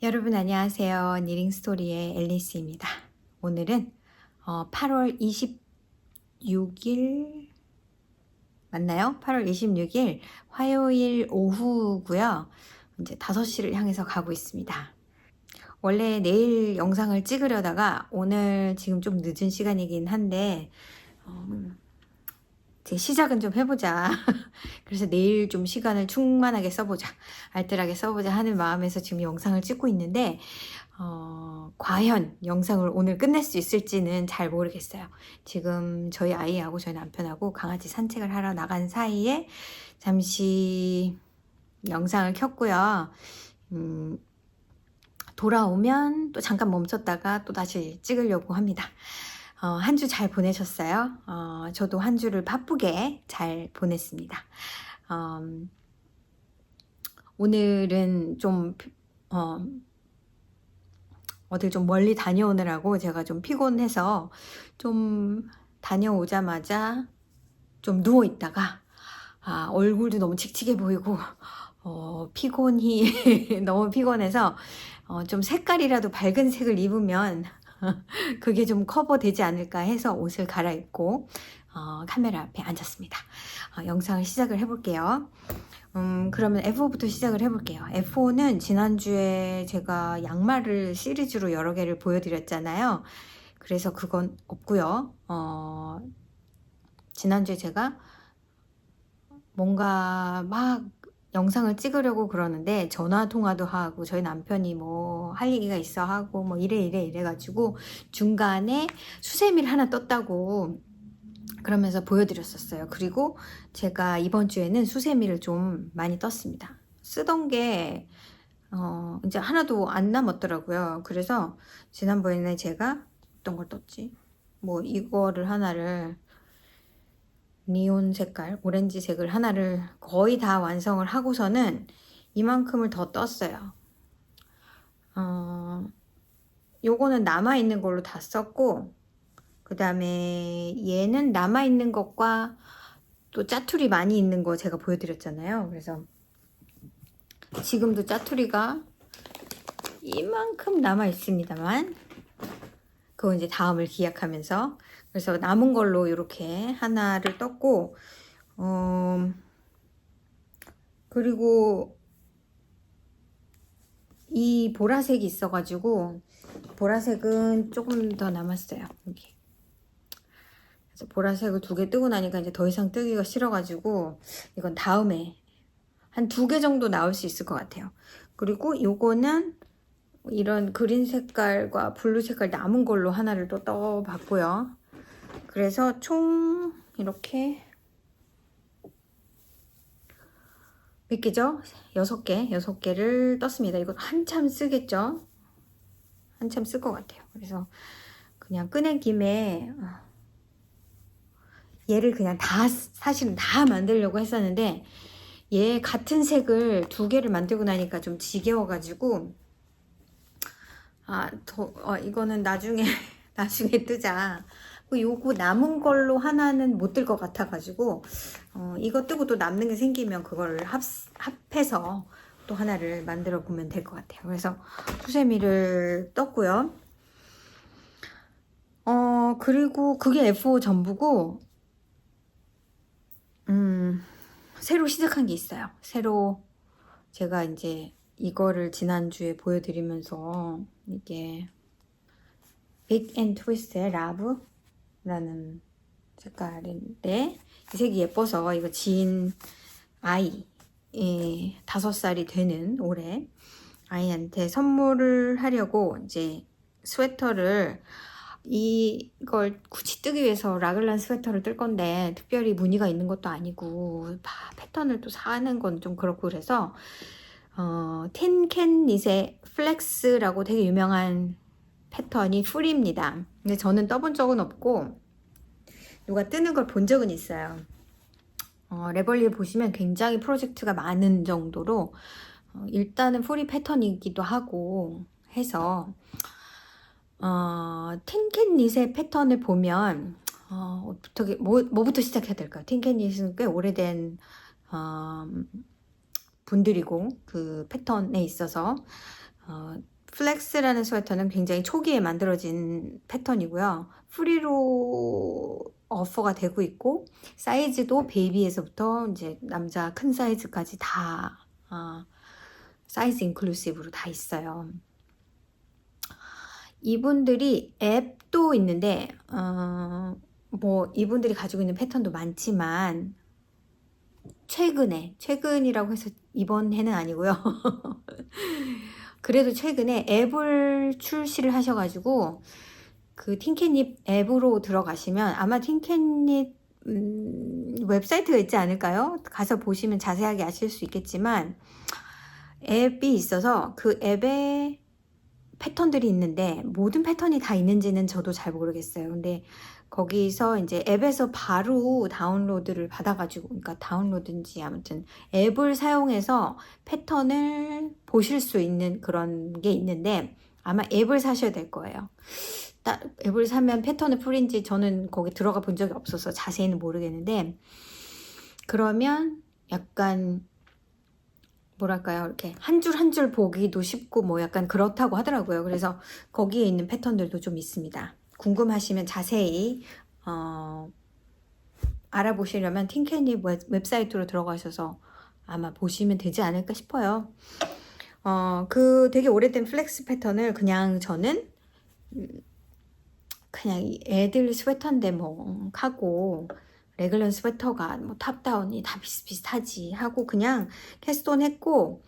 여러분 안녕하세요. 니링스토리의 앨리스입니다. 오늘은 8월 26일 맞나요? 8월 26일 화요일 오후고요. 이제 5시를 향해서 가고 있습니다. 원래 내일 영상을 찍으려다가 오늘 지금 좀 늦은 시간이긴 한데 제 시작은 좀 해보자. 그래서 내일 좀 시간을 충만하게 써보자. 알뜰하게 써보자 하는 마음에서 지금 영상을 찍고 있는데 과연 영상을 오늘 끝낼 수 있을지는 잘 모르겠어요. 지금 저희 아이하고 저희 남편하고 강아지 산책을 하러 나간 사이에 잠시 영상을 켰고요. 돌아오면 또 잠깐 멈췄다가 또 다시 찍으려고 합니다. 한 주 잘 보내셨어요? 저도 한 주를 바쁘게 잘 보냈습니다. 오늘은 좀 어딜 좀 멀리 다녀오느라고 제가 좀 피곤해서 좀 다녀오자마자 좀 누워 있다가 얼굴도 너무 칙칙해 보이고 피곤이 너무 피곤해서 좀 색깔이라도 밝은 색을 입으면 그게 좀 커버되지 않을까 해서 옷을 갈아입고 카메라 앞에 앉았습니다. 영상을 시작을 해볼게요. 그러면 F4부터 시작을 해볼게요. F4는 지난주에 제가 양말을 시리즈로 여러 개를 보여드렸잖아요. 그래서 그건 없고요. 지난주에 제가 뭔가 막 영상을 찍으려고 그러는데 전화 통화도 하고 저희 남편이 뭐 할 얘기가 있어 하고 뭐 이래가지고 중간에 수세미를 하나 떴다고 그러면서 보여드렸었어요. 그리고 제가 이번 주에는 수세미를 좀 많이 떴습니다. 쓰던 게 이제 하나도 안 남았더라고요. 그래서 지난번에 제가 어떤 걸 떴지? 뭐 이거를 하나를 니온 색깔, 오렌지색을 하나를 거의 다 완성을 하고서는 이만큼을 더 떴어요. 요거는 남아있는 걸로 다 썼고, 그 다음에 얘는 남아있는 것과 또 짜투리 많이 있는 거 제가 보여드렸잖아요. 그래서 지금도 짜투리가 이만큼 남아있습니다만, 그거 이제 다음을 기약하면서 그래서 남은 걸로 이렇게 하나를 떴고 그리고 이 보라색이 있어가지고 보라색은 조금 더 남았어요. 여기. 그래서 보라색을 2개 뜨고 나니까 이제 더 이상 뜨기가 싫어가지고 이건 다음에 한 2개 정도 나올 수 있을 것 같아요. 그리고 요거는 이런 그린 색깔과 블루 색깔 남은 걸로 하나를 또 떠봤고요. 그래서 총 이렇게 몇 개죠? 6개를 떴습니다. 이거 한참 쓰겠죠? 한참 쓸 것 같아요. 그래서 그냥 꺼낸 김에 얘를 그냥 사실은 다 만들려고 했었는데 얘 같은 색을 2개를 만들고 나니까 좀 지겨워가지고 이거는 나중에 뜨자. 요거 남은 걸로 하나는 못 뜰 것 같아가지고 이거 뜨고 또 남는 게 생기면 그걸 합해서 또 하나를 만들어 보면 될 것 같아요. 그래서 수세미를 떴고요. 그리고 그게 F5 전부고 새로 시작한 게 있어요. 새로 제가 이제 이거를 지난주에 보여드리면서 이게 빅 앤 트위스트의 라브라는 색깔인데 이 색이 예뻐서 이거 지인 아이 5살이 되는 올해 아이한테 선물을 하려고 이제 스웨터를 이걸 굳이 뜨기 위해서 라글란 스웨터를 뜰 건데 특별히 무늬가 있는 것도 아니고 패턴을 또 사는 건 좀 그렇고 그래서 틴캔 니스의 플렉스라고 되게 유명한 패턴이 풀입니다. 근데 저는 떠본 적은 없고 누가 뜨는 걸 본 적은 있어요. 레벌리에 보시면 굉장히 프로젝트가 많은 정도로 일단은 프리 패턴이기도 하고 해서 틴캔 니스의 패턴을 보면 어떻게 뭐부터 시작해야 될까요? 틴캔 니스는 꽤 오래된 분들이고 그 패턴에 있어서 플렉스라는 스웨터는 굉장히 초기에 만들어진 패턴이고요. 프리로 어퍼가 되고 있고 사이즈도 베이비에서부터 이제 남자 큰 사이즈까지 다 사이즈 인클루시브로 다 있어요. 이분들이 앱도 있는데 뭐 이분들이 가지고 있는 패턴도 많지만 최근이라고 해서 이번 해는 아니고요. 그래도 최근에 앱을 출시를 하셔가지고 그 틴캣닙 앱으로 들어가시면 아마 틴캣닙 웹사이트가 있지 않을까요? 가서 보시면 자세하게 아실 수 있겠지만 앱이 있어서 그 앱에 패턴들이 있는데 모든 패턴이 다 있는지는 저도 잘 모르겠어요. 근데 거기서 이제 앱에서 바로 다운로드를 받아가지고, 그러니까 다운로드인지 아무튼 앱을 사용해서 패턴을 보실 수 있는 그런 게 있는데 아마 앱을 사셔야 될 거예요. 앱을 사면 패턴을 풀인지 저는 거기 들어가 본 적이 없어서 자세히는 모르겠는데, 그러면 약간 뭐랄까요, 이렇게 한 줄 한 줄 보기도 쉽고 뭐 약간 그렇다고 하더라고요. 그래서 거기에 있는 패턴들도 좀 있습니다. 궁금하시면 자세히 알아보시려면 틴캣닙 웹사이트로 들어가셔서 아마 보시면 되지 않을까 싶어요. 그 되게 오래된 플렉스 패턴을 그냥 저는 그냥 애들 스웨터인데 뭐 하고 레귤런 스웨터가 뭐 탑다운이 다 비슷비슷하지 하고 그냥 캐스톤 했고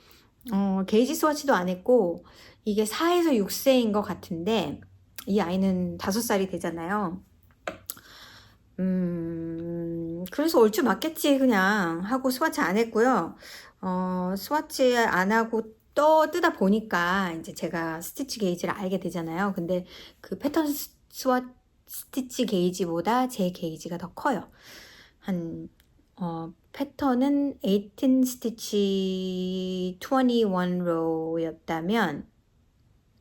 게이지 스와치도 안 했고, 이게 4에서 6세인 것 같은데 이 아이는 5살이 되잖아요. 그래서 얼추 맞겠지 그냥 하고 스와치 안 했고요. 스와치 안 하고 뜯다 보니까 이제 제가 스티치 게이지를 알게 되잖아요. 근데 그 패턴 스티치 게이지보다 제 게이지가 더 커요. 패턴은 18 스티치 21 로였다면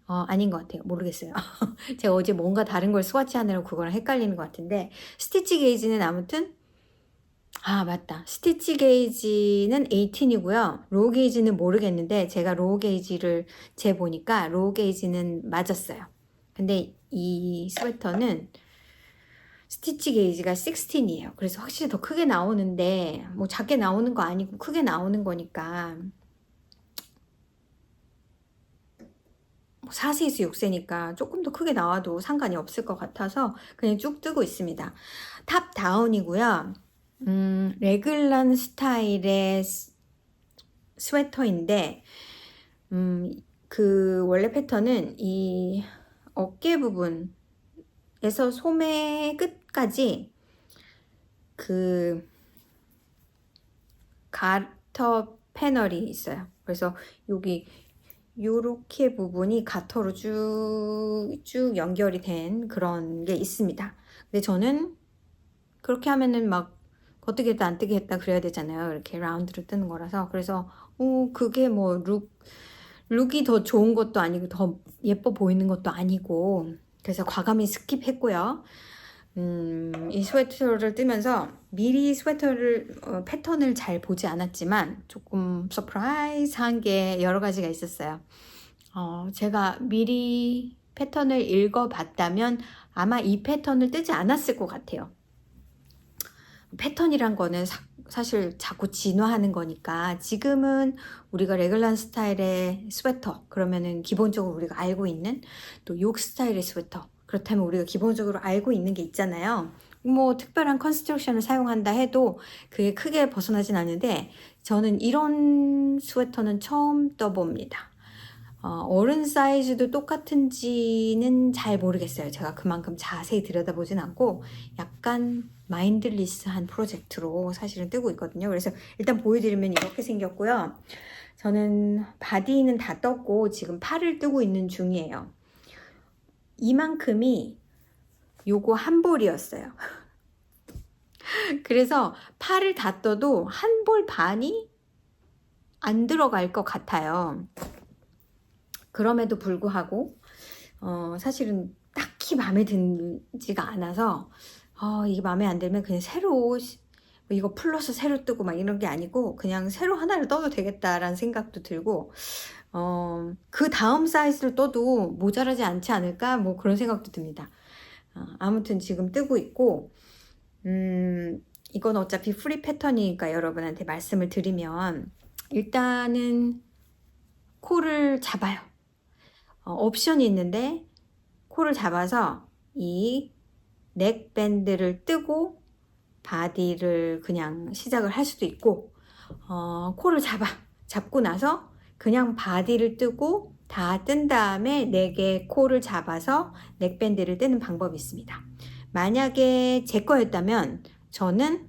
아닌 것 같아요. 모르겠어요. 제가 어제 뭔가 다른 걸 스와치 하느라고 그거랑 헷갈리는 것 같은데, 스티치 게이지는 아무튼 맞다. 스티치 게이지는 18이고요. 로우 게이지는 모르겠는데 제가 로우 게이지를 재보니까 로우 게이지는 맞았어요. 근데 이 스웨터는 스티치 게이지가 16이에요. 그래서 확실히 더 크게 나오는데 뭐 작게 나오는 거 아니고 크게 나오는 거니까 4세에서 6세니까 조금 더 크게 나와도 상관이 없을 것 같아서 그냥 쭉 뜨고 있습니다. 탑 다운이고요. 레글란 스타일의 스웨터인데 그 원래 패턴은 이 어깨 부분에서 소매 끝까지 그 가터 패널이 있어요. 그래서 여기 요렇게 부분이 가터로 쭉 연결이 된 그런 게 있습니다. 근데 저는 그렇게 하면은 막 겉뜨겠다 안 뜨겠다 그래야 되잖아요. 이렇게 라운드로 뜨는 거라서. 그래서 그게 뭐 룩이 더 좋은 것도 아니고 더 예뻐 보이는 것도 아니고, 그래서 과감히 스킵했고요. 이 스웨터를 뜨면서 미리 패턴을 잘 보지 않았지만 조금 서프라이즈한 게 여러 가지가 있었어요. 제가 미리 패턴을 읽어봤다면 아마 이 패턴을 뜨지 않았을 것 같아요. 패턴이란 거는 사실 자꾸 진화하는 거니까, 지금은 우리가 레귤런 스타일의 스웨터 그러면은 기본적으로 우리가 알고 있는 또 욕 스타일의 스웨터, 그렇다면 우리가 기본적으로 알고 있는 게 있잖아요. 뭐 특별한 컨스트럭션을 사용한다 해도 그게 크게 벗어나진 않는데, 저는 이런 스웨터는 처음 떠봅니다. 어른 사이즈도 똑같은지는 잘 모르겠어요. 제가 그만큼 자세히 들여다보진 않고 약간 마인드리스한 프로젝트로 사실은 뜨고 있거든요. 그래서 일단 보여드리면 이렇게 생겼고요. 저는 바디는 다 떴고 지금 팔을 뜨고 있는 중이에요. 이만큼이 요거 한 볼이었어요. 그래서 팔을 다 떠도 한 볼 반이 안 들어갈 것 같아요. 그럼에도 불구하고 사실은 딱히 마음에 들지가 않아서 이게 마음에 안 들면 그냥 새로 이거 풀러서 새로 뜨고 막 이런 게 아니고 그냥 새로 하나를 떠도 되겠다라는 생각도 들고, 그 다음 사이즈를 떠도 모자라지 않지 않을까? 뭐 그런 생각도 듭니다. 아무튼 지금 뜨고 있고, 이건 어차피 프리 패턴이니까 여러분한테 말씀을 드리면, 일단은 코를 잡아요. 옵션이 있는데, 코를 잡아서 이 넥밴드를 뜨고 바디를 그냥 시작을 할 수도 있고, 코를 잡고 나서 그냥 바디를 뜨고 다 뜬 다음에 넥의 코를 잡아서 넥밴드를 뜨는 방법이 있습니다. 만약에 제 거였다면 저는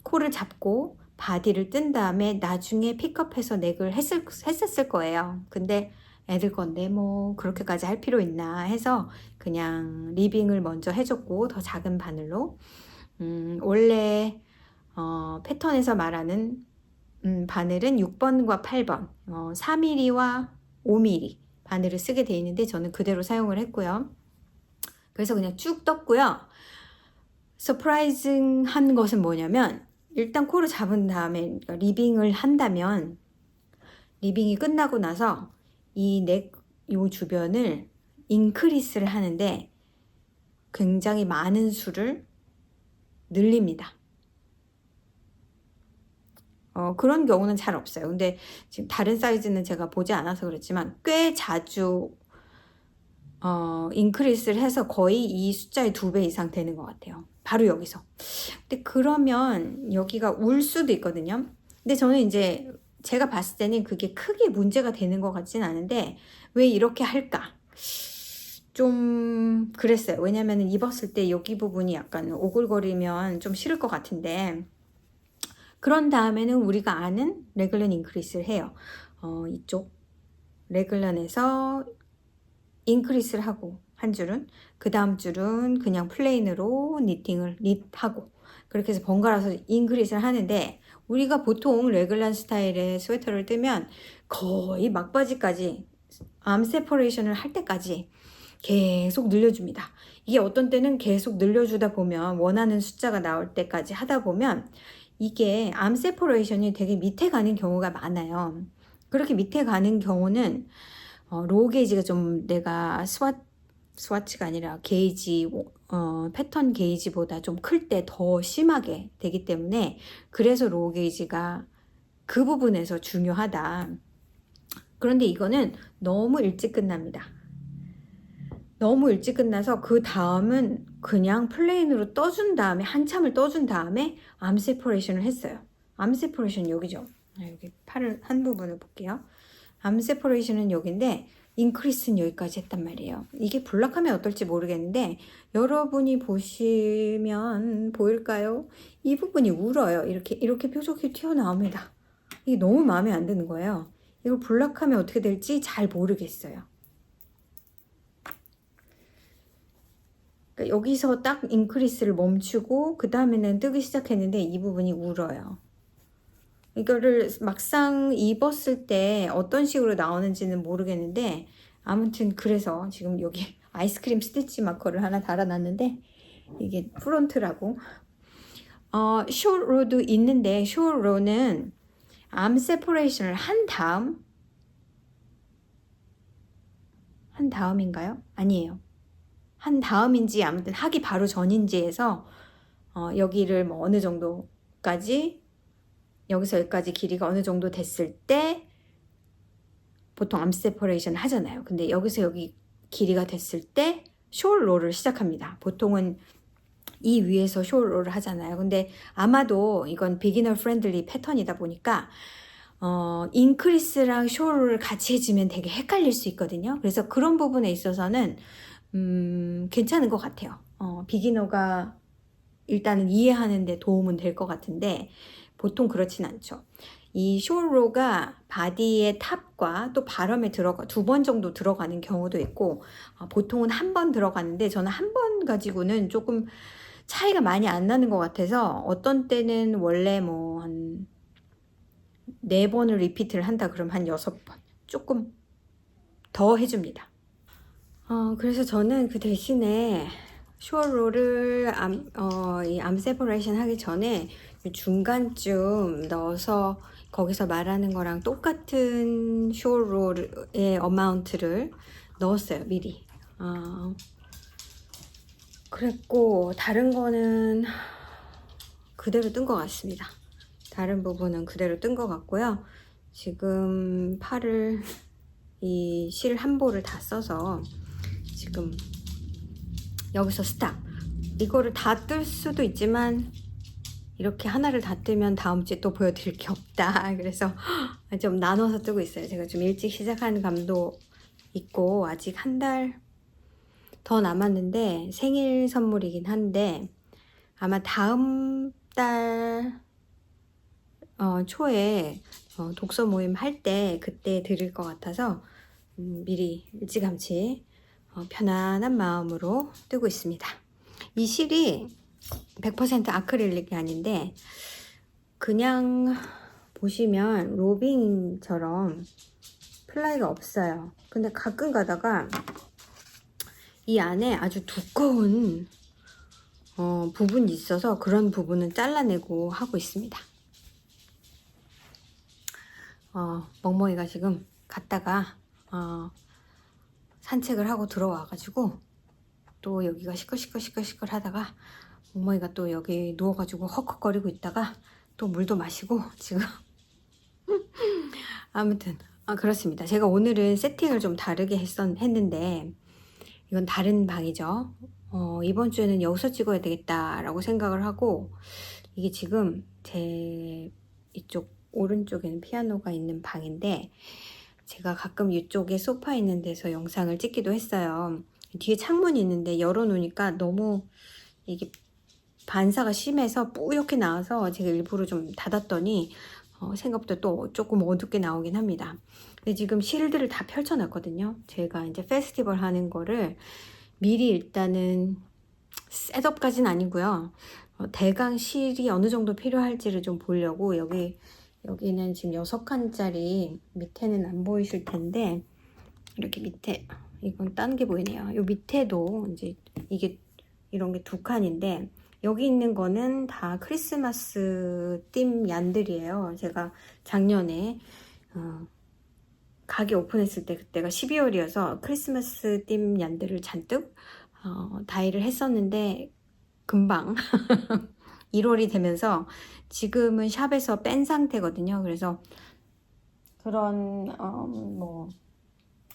코를 잡고 바디를 뜬 다음에 나중에 픽업해서 넥을 했었을 거예요. 근데 애들 건데 뭐 그렇게까지 할 필요 있나 해서 그냥 리빙을 먼저 해줬고, 더 작은 바늘로 원래 패턴에서 말하는 바늘은 6번과 8번 4mm와 5mm 바늘을 쓰게 되어 있는데 저는 그대로 사용을 했고요. 그래서 그냥 쭉 떴고요. 서프라이징한 것은 뭐냐면, 일단 코를 잡은 다음에 리빙을 한다면, 리빙이 끝나고 나서 이 넥 요 주변을 인크리스를 하는데 굉장히 많은 수를 늘립니다. 그런 경우는 잘 없어요. 근데 지금 다른 사이즈는 제가 보지 않아서 그렇지만 꽤 자주 인크리스를 해서 거의 이 숫자의 2배 이상 되는 것 같아요. 바로 여기서. 근데 그러면 여기가 울 수도 있거든요. 근데 저는 이제 제가 봤을 때는 그게 크게 문제가 되는 것 같진 않은데, 왜 이렇게 할까? 좀 그랬어요. 왜냐면 입었을 때 여기 부분이 약간 오글거리면 좀 싫을 것 같은데, 그런 다음에는 우리가 아는 레글런 인크리스를 해요. 이쪽 레글런에서 인크리스를 하고 한 줄은, 그 다음 줄은 그냥 플레인으로 닛하고, 그렇게 해서 번갈아서 인크리스를 하는데, 우리가 보통 레글런 스타일의 스웨터를 뜨면 거의 막바지까지 암 세퍼레이션을 할 때까지 계속 늘려줍니다. 이게 어떤 때는 계속 늘려주다 보면 원하는 숫자가 나올 때까지 하다 보면 이게 암 세퍼레이션이 되게 밑에 가는 경우가 많아요. 그렇게 밑에 가는 경우는 로우 게이지가 좀, 내가 스와치가 아니라 게이지, 패턴 게이지보다 좀 클 때 더 심하게 되기 때문에, 그래서 로우 게이지가 그 부분에서 중요하다. 그런데 이거는 너무 일찍 끝납니다. 너무 일찍 끝나서 그 다음은 그냥 플레인으로 떠준 다음에, 한참을 떠준 다음에 암 세퍼레이션을 했어요. 암 세퍼레이션 여기죠. 여기 팔을 한 부분을 볼게요. 암 세퍼레이션은 여기인데 인크리스는 여기까지 했단 말이에요. 이게 블락하면 어떨지 모르겠는데 여러분이 보시면 보일까요? 이 부분이 울어요. 이렇게 뾰족히 튀어나옵니다. 이게 너무 마음에 안 드는 거예요. 이걸 블락하면 어떻게 될지 잘 모르겠어요. 그러니까 여기서 딱 인크리스를 멈추고 그 다음에는 뜨기 시작했는데 이 부분이 울어요. 이거를 막상 입었을 때 어떤 식으로 나오는지는 모르겠는데, 아무튼 그래서 지금 여기 아이스크림 스티치 마커를 하나 달아놨는데, 이게 프론트라고. 숏로도 있는데, 숏로는 암 세퍼레이션을 한 다음인가요? 아니에요. 한 다음인지 아무튼 하기 바로 전인지 해서 여기를 뭐 어느 정도까지, 여기서 여기까지 길이가 어느 정도 됐을 때 보통 암 세퍼레이션 하잖아요. 근데 여기서 여기 길이가 됐을 때 숄로를 시작합니다. 보통은 이 위에서 숄로를 하잖아요. 근데 아마도 이건 비기너 프렌들리 패턴이다 보니까 인크리스랑 숄로를 같이 해주면 되게 헷갈릴 수 있거든요. 그래서 그런 부분에 있어서는 괜찮은 것 같아요. 비기너가 일단은 이해하는 데 도움은 될 것 같은데 보통 그렇진 않죠. 이 숄로가 바디의 탑과 또 바람에 두 번 정도 들어가는 경우도 있고, 보통은 한 번 들어가는데 저는 한 번 가지고는 조금 차이가 많이 안 나는 것 같아서, 어떤 때는 원래 뭐 한 4번을 리피트를 한다 그러면 한 6번 조금 더 해줍니다. 그래서 저는 그 대신에 숄로를 암 세퍼레이션 하기 전에 중간쯤 넣어서 거기서 말하는 거랑 똑같은 쇼롤의 어마운트를 넣었어요, 미리. 그랬고 다른 거는 그대로 뜬 것 같습니다. 다른 부분은 그대로 뜬 것 같고요. 지금 팔을 이 실 한 볼을 다 써서 지금 여기서 스탑. 이거를 다 뜰 수도 있지만 이렇게 하나를 다 뜨면 다음 주에 또 보여드릴 게 없다. 그래서 좀 나눠서 뜨고 있어요. 제가 좀 일찍 시작하는 감도 있고 아직 한 달 더 남았는데 생일 선물이긴 한데 아마 다음 달 초에 독서 모임 할 때 그때 드릴 것 같아서 미리 일찌감치 편안한 마음으로 뜨고 있습니다. 이 실이 100% 아크릴릭이 아닌데 그냥 보시면 로빙처럼 플라이가 없어요. 근데 가끔 가다가 이 안에 아주 두꺼운 부분이 있어서 그런 부분은 잘라내고 하고 있습니다. 멍멍이가 지금 갔다가 산책을 하고 들어와가지고 또 여기가 시끌시끌 하다가 멍멍이가 또 여기 누워가지고 헉헉거리고 있다가 또 물도 마시고 지금 아무튼 그렇습니다. 제가 오늘은 세팅을 좀 다르게 했는데 이건 다른 방이죠. 이번 주에는 여기서 찍어야 되겠다라고 생각을 하고 이게 지금 제 이쪽 오른쪽에는 피아노가 있는 방인데 제가 가끔 이쪽에 소파 있는 데서 영상을 찍기도 했어요. 뒤에 창문이 있는데 열어놓으니까 너무 이게 반사가 심해서 뿌옇게 나와서 제가 일부러 좀 닫았더니 생각보다 또 조금 어둡게 나오긴 합니다. 근데 지금 실들을 다 펼쳐놨거든요. 제가 이제 페스티벌 하는 거를 미리 일단은 셋업까지는 아니고요. 대강 실이 어느 정도 필요할지를 좀 보려고 여기는 지금 6칸짜리 밑에는 안 보이실 텐데 이렇게 밑에 이건 딴 게 보이네요. 요 밑에도 이제 이게 이런 게 2칸인데 여기 있는 거는 다 크리스마스 띠 얀들이에요. 제가 작년에 가게 오픈했을 때 그때가 12월이어서 크리스마스 띠 얀들을 잔뜩 다이를 했었는데 금방 1월이 되면서 지금은 샵에서 뺀 상태거든요. 그래서 그런 뭐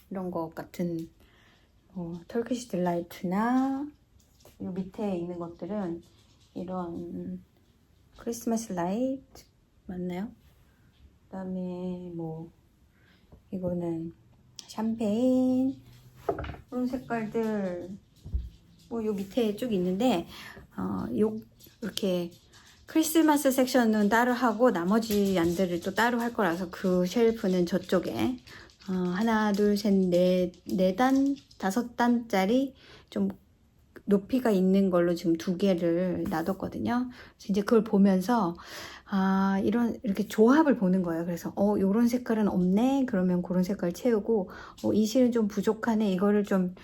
이런 것 같은 터키시 딜라이트나 이 밑에 있는 것들은 이런 크리스마스 라이트 맞나요? 그 다음에 뭐 이거는 샴페인 그런 색깔들 뭐 요 밑에 쭉 있는데 이렇게 크리스마스 섹션은 따로 하고 나머지 얀들을 또 따로 할 거라서 그 쉘프는 저쪽에 하나 둘 셋 네 단 5단짜리 좀 높이가 있는 걸로 지금 2개를 놔뒀거든요. 그래서 이제 그걸 보면서 이렇게 조합을 보는 거예요. 그래서 요런 색깔은 없네. 그러면 그런 색깔 채우고 이 실은 좀 부족하네. 이거를 좀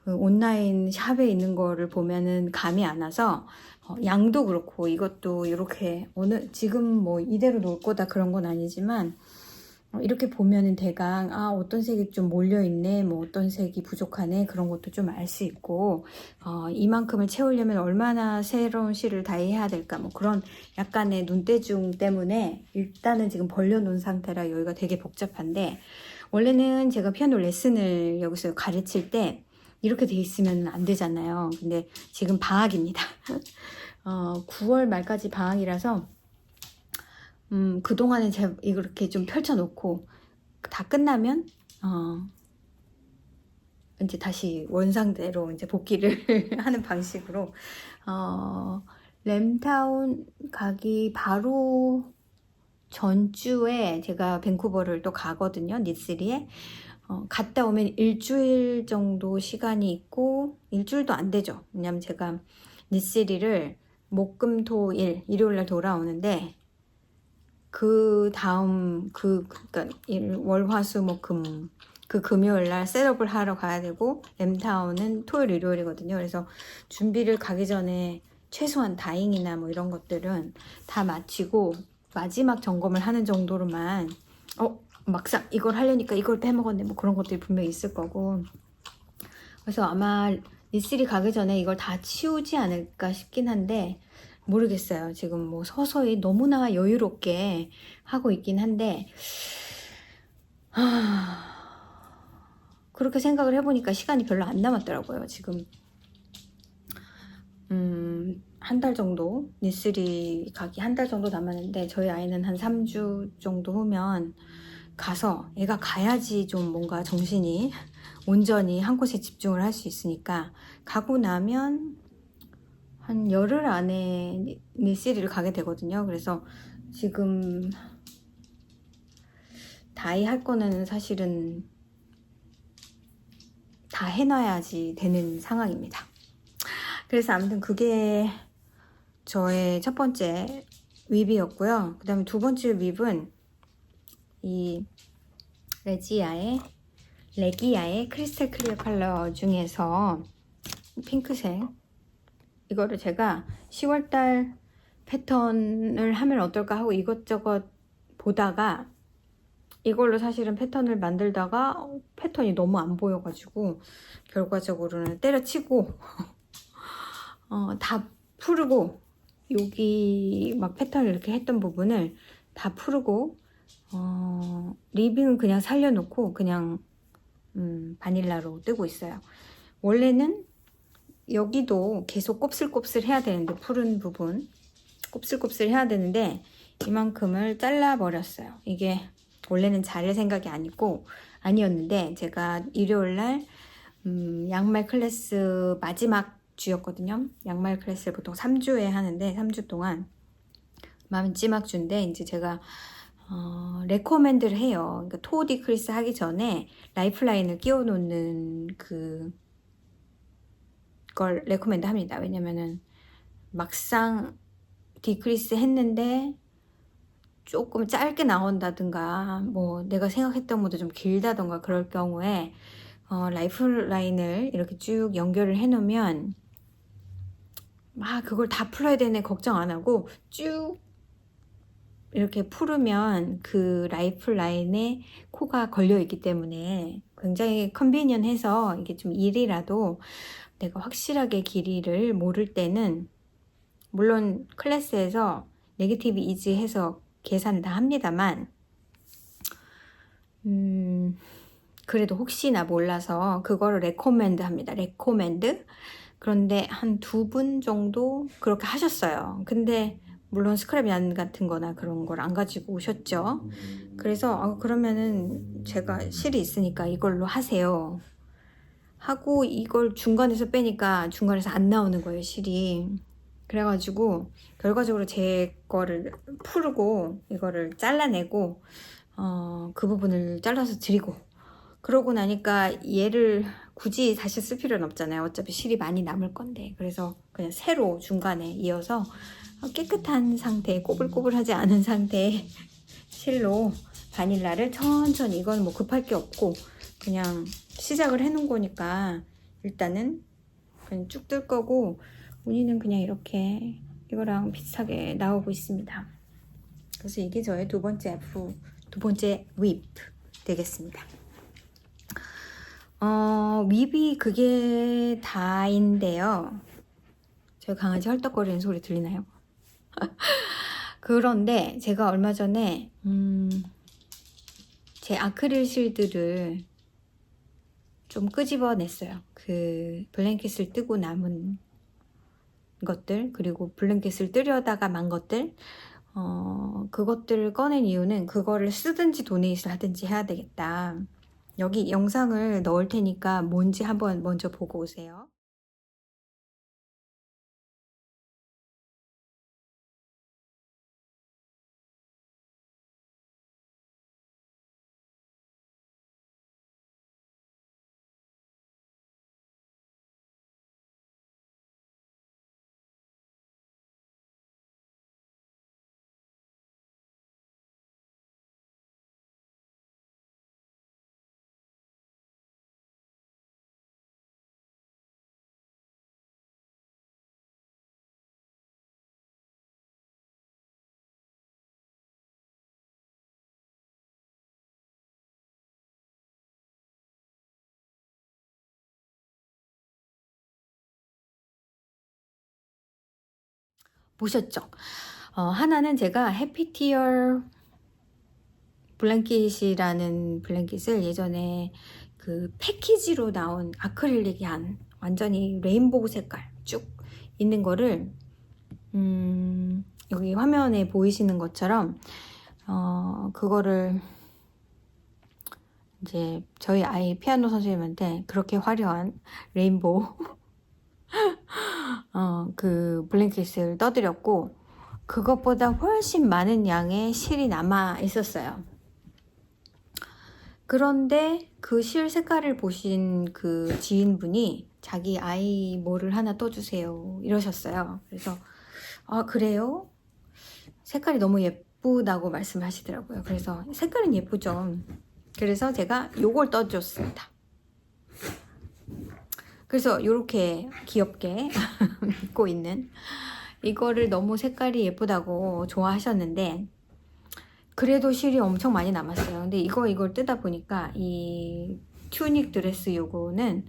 온라인 샵에 있는 거를 보면은 감이 안 와서 양도 그렇고 이것도 이렇게 지금 뭐 이대로 놓을 거다 그런 건 아니지만 이렇게 보면은 대강 어떤 색이 좀 몰려있네 뭐 어떤 색이 부족하네 그런 것도 좀 알 수 있고 이만큼을 채우려면 얼마나 새로운 실을 다이해야 될까 뭐 그런 약간의 눈대중 때문에 일단은 지금 벌려놓은 상태라 여기가 되게 복잡한데 원래는 제가 피아노 레슨을 여기서 가르칠 때 이렇게 돼 있으면 안 되잖아요. 근데 지금 방학입니다. 9월 말까지 방학이라서 그동안에 제가 이렇게 좀 펼쳐놓고 다 끝나면 이제 다시 원상대로 이제 복귀를 하는 방식으로 램타운 가기 바로 전주에 제가 밴쿠버를 또 가거든요. 니스리에 갔다 오면 일주일 정도 시간이 있고 일주일도 안 되죠. 왜냐면 제가 니스리를 목금토일 일요일날 돌아오는데 그 다음 그러니까 월화수목금 그 금요일날 셋업을 하러 가야 되고 램타운은 토요일 일요일이거든요. 그래서 준비를 가기 전에 최소한 다잉이나 뭐 이런 것들은 다 마치고 마지막 점검을 하는 정도로만 막상 이걸 하려니까 이걸 빼먹었네 뭐 그런 것들이 분명히 있을 거고, 그래서 아마 리쓰리 가기 전에 이걸 다 치우지 않을까 싶긴 한데 모르겠어요. 지금 뭐 서서히 너무나 여유롭게 하고 있긴 한데 그렇게 생각을 해보니까 시간이 별로 안 남았더라고요. 지금 한 달 정도, 리쓰리 가기 한 달 정도 남았는데 저희 아이는 한 3주 정도 후면 가서, 애가 가야지 좀 뭔가 정신이 온전히 한 곳에 집중을 할 수 있으니까, 가고 나면 한 열흘 안에 리쓰리를 가게 되거든요. 그래서 지금 다이 할 거는 사실은 다 해놔야지 되는 상황입니다. 그래서 아무튼 그게 저의 첫 번째 윕이었고요. 그 다음에 두 번째 윕은 이 레기아의 크리스탈 클리어 컬러 중에서 핑크색, 이거를 제가 10월달 패턴을 하면 어떨까 하고 이것저것 보다가 이걸로 사실은 패턴을 만들다가 패턴이 너무 안 보여가지고 결과적으로는 때려치고 다 풀고, 여기 막 패턴을 이렇게 했던 부분을 다 풀고 리빙은 그냥 살려놓고 그냥 바닐라로 뜨고 있어요. 원래는 여기도 계속 곱슬곱슬 해야 되는데, 푸른 부분 곱슬곱슬 해야 되는데 이만큼을 잘라 버렸어요. 이게 원래는 자를 생각이 아니었는데 제가 일요일날 양말 클래스 마지막 주였거든요. 양말 클래스를 보통 3주에 하는데 3주 동안 마지막 주인데 이제 제가 레코멘드를 해요. 그러니까 토 디크리스 하기 전에 라이프라인을 끼워 놓는 그걸 레코멘드 합니다. 왜냐면은 막상 디크리스 했는데 조금 짧게 나온다든가 뭐 내가 생각했던 것보다 좀 길다던가 그럴 경우에 라이프라인을 이렇게 쭉 연결을 해 놓으면 막 그걸 다 풀어야 되네 걱정 안 하고 쭉 이렇게 풀으면 그 라이프라인에 코가 걸려 있기 때문에 굉장히 컨비니언해서, 이게 좀 일이라도 내가 확실하게 길이를 모를 때는, 물론 클래스에서 네게티브 이즈 해서 계산을 다 합니다만 그래도 혹시나 몰라서 그거를 레코멘드 합니다. 레코멘드. 그런데 한 2분 정도 그렇게 하셨어요. 근데 물론 스크랩 얀 같은 거나 그런 걸 안 가지고 오셨죠. 그래서 그러면은 제가 실이 있으니까 이걸로 하세요 하고, 이걸 중간에서 빼니까 중간에서 안 나오는 거예요, 실이. 그래가지고 결과적으로 제 거를 풀고 이거를 잘라내고 그 부분을 잘라서 드리고, 그러고 나니까 얘를 굳이 다시 쓸 필요는 없잖아요. 어차피 실이 많이 남을 건데. 그래서 그냥 새로 중간에 이어서 깨끗한 상태, 꼬불꼬불하지 않은 상태의 실로 바닐라를 천천히, 이건 뭐 급할 게 없고 그냥 시작을 해 놓은 거니까 일단은 그냥 쭉 뜰 거고, 무늬는 그냥 이렇게 이거랑 비슷하게 나오고 있습니다. 그래서 이게 저의 두 번째 윕 되겠습니다. 윕이 그게 다인데요. 저 강아지 헐떡거리는 소리 들리나요? 그런데 제가 얼마 전에 제 아크릴 실들을 좀 끄집어냈어요. 그 블랭켓을 뜨고 남은 것들, 그리고 블랭켓을 뜨려다가 만 것들, 그것들을 꺼낸 이유는 그거를 쓰든지 도네이트를 하든지 해야 되겠다. 여기 영상을 넣을 테니까 뭔지 한번 먼저 보고 오세요. 보셨죠? 하나는 제가 해피티어 블랭킷이라는 블랭킷을 예전에 그 패키지로 나온 아크릴릭이 한 완전히 레인보우 색깔 쭉 있는 거를 여기 화면에 보이시는 것처럼 그거를 이제 저희 아이 피아노 선생님한테 그렇게 화려한 레인보우 그 블랭킷을 떠드렸고, 그것보다 훨씬 많은 양의 실이 남아 있었어요. 그런데 그 실 색깔을 보신 그 지인분이 자기 아이 뭐를 하나 떠주세요 이러셨어요. 그래서 그래요? 색깔이 너무 예쁘다고 말씀하시더라고요. 그래서 색깔은 예쁘죠. 그래서 제가 요걸 떠줬습니다. 그래서 이렇게 귀엽게 입고 있는 이거를 너무 색깔이 예쁘다고 좋아하셨는데, 그래도 실이 엄청 많이 남았어요. 근데 이걸 뜯다 보니까 이 튜닉 드레스 요거는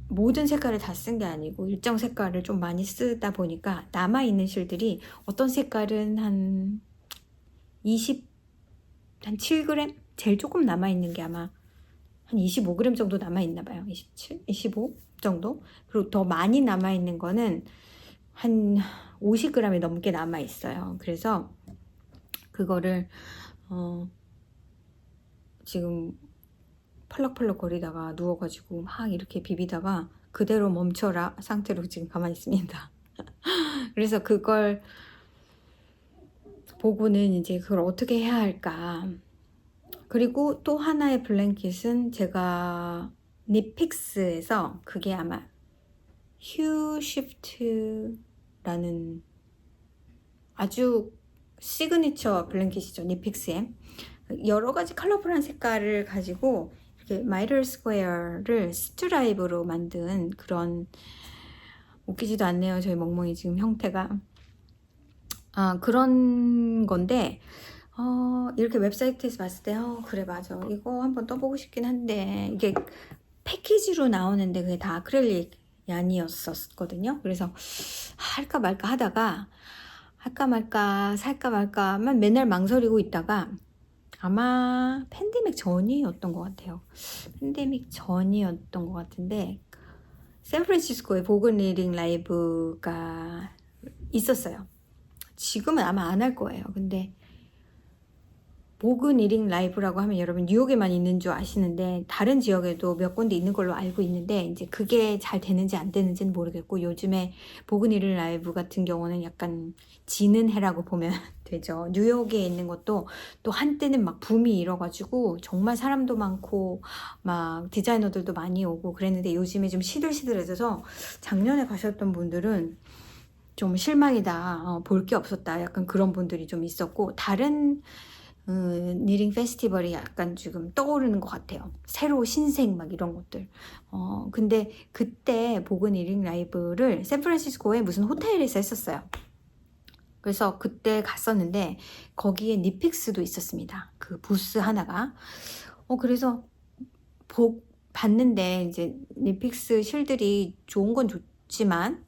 모든 색깔을 다 쓴 게 아니고 일정 색깔을 좀 많이 쓰다 보니까 남아있는 실들이 어떤 색깔은 한 7g? 제일 조금 남아있는 게 아마 한 25g 정도 남아있나 봐요. 27? 25 정도? 그리고 더 많이 남아있는 거는 한 50g이 넘게 남아있어요. 그래서 그거를 지금 펄럭펄럭 거리다가 누워가지고 막 이렇게 비비다가 그대로 멈춰라 상태로 지금 가만히 있습니다. 그래서 그걸 보고는 이제 그걸 어떻게 해야 할까. 그리고 또 하나의 블랭킷은 제가 니픽스에서, 그게 아마 휴시프트라는 아주 시그니처 블랭킷이죠. 니픽스에 여러 가지 컬러풀한 색깔을 가지고 이렇게 마이럴 스퀘어를 스트라이브로 만든 그런, 웃기지도 않네요. 저희 멍멍이 지금 형태가. 그런 건데 이렇게 웹사이트에서 봤을 때 그래 맞아 이거 한번 떠보고 싶긴 한데, 이게 패키지로 나오는데 그게 다 아크릴릭 아니었었거든요. 그래서 할까 말까 하다가 할까 말까 살까 말까만 맨날 망설이고 있다가 아마 팬데믹 전이었던 것 같아요. 팬데믹 전이었던 것 같은데 샌프란시스코에 보건 리딩 라이브가 있었어요. 지금은 아마 안 할 거예요. 근데 보건 리딩 라이브라고 하면 여러분 뉴욕에만 있는 줄 아시는데 다른 지역에도 몇 군데 있는 걸로 알고 있는데, 이제 그게 잘 되는지 안 되는지는 모르겠고, 요즘에 보건 리딩 라이브 같은 경우는 약간 지는 해라고 보면 되죠. 뉴욕에 있는 것도 또 한때는 막 붐이 일어가지고 정말 사람도 많고 막 디자이너들도 많이 오고 그랬는데, 요즘에 좀 시들시들해져서 작년에 가셨던 분들은 좀 실망이다, 볼 게 없었다, 약간 그런 분들이 좀 있었고, 다른 니링 페스티벌이 약간 지금 떠오르는 것 같아요. 새로 신생 막 이런 것들. 근데 그때 보건 니링 라이브를 샌프란시스코의 무슨 호텔에서 했었어요. 그래서 그때 갔었는데 거기에 니픽스도 있었습니다. 그 부스 하나가. 그래서 봤는데 이제 니픽스 실들이 좋은 건 좋지만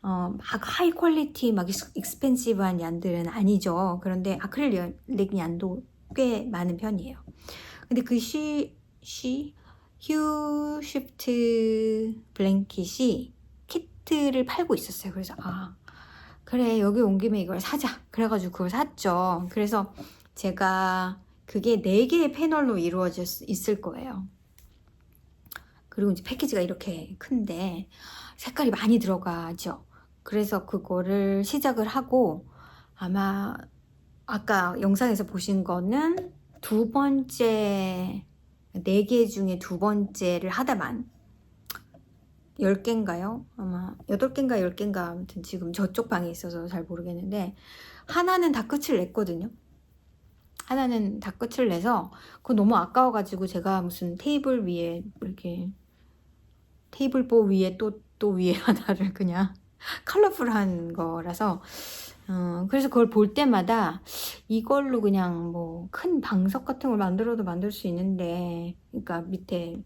막 하이 퀄리티 막 익스펜시브한 얀들은 아니죠. 그런데 아크릴릭 얀도 꽤 많은 편이에요. 근데 그 휴시프트 블랭킷이 키트를 팔고 있었어요. 그래서 그래 여기 온 김에 이걸 사자, 그래가지고 그걸 샀죠. 그래서 제가 그게 4개의 패널로 이루어져 있을 거예요. 그리고 이제 패키지가 이렇게 큰데 색깔이 많이 들어가죠. 그래서 그거를 시작을 하고, 아마 아까 영상에서 보신 거는 2번째, 4개 중에 2번째를 하다만 10개인가요? 아마 8개인가 10개인가, 아무튼 지금 저쪽 방에 있어서 잘 모르겠는데 하나는 다 끝을 냈거든요. 하나는 다 끝을 내서 그거 너무 아까워가지고 제가 무슨 테이블 위에 이렇게 테이블보 위에 또 위에 하나를 그냥 컬러풀한 거라서 그래서 그걸 볼 때마다 이걸로 그냥 뭐 큰 방석 같은 걸 만들어도 만들 수 있는데, 그러니까 밑에